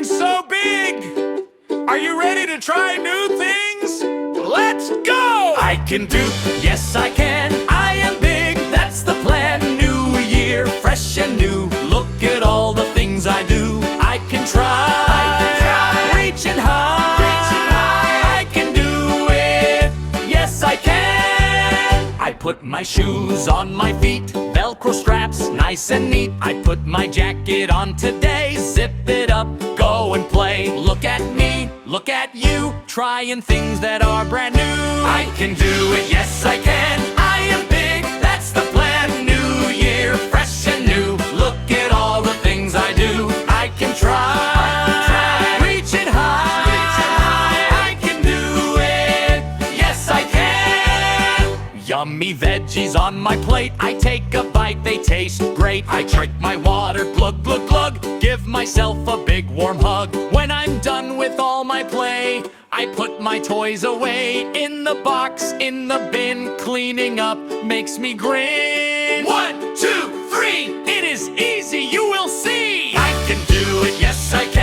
getting so big. Are you ready to try new things? Let's go! I can do, yes I can. I am big, that's the plan. New year, fresh and new. Look at all the things I do. I can try, reaching high. I can do it, yes I can. I put my shoes on my feet, Velcro straps, nice and neat. I put my jacket on today, zip it up, go and play. Look at me, look at you, trying things that are brand new. I can do it, yes I can. I am big, that's the plan. New year, fresh and new. Look at all the things I do. I can try, reaching high. I can do it, yes I can. Yummy veggies on my plate. I take a bite, they taste great. I drink my water, glug, glug, glug. Give myself a big warm hug. When I'm done with all my play, I put my toys away in the box, in the bin. Cleaning up makes me grin. 1, 2, 3, it is easy, you will see. I can do it, yes I can.